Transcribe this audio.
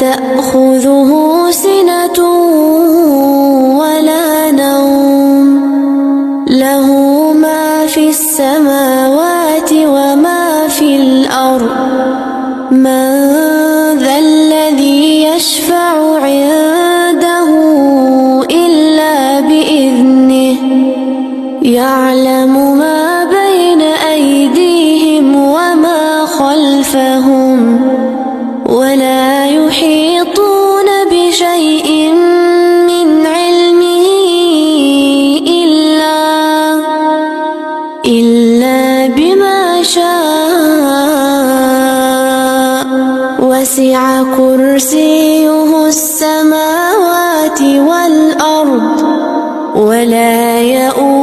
تأخذه سنة ولا نوم له ما في السماوات وما في الأرض من ذا الذي يشفع عنده إلا بإذنه يعلم ما بين أيديهم وما خلفهم ولا يحيطون بشيء من علمه إلا بما شاء وسع كرسيه السماوات والأرض ولا يؤوده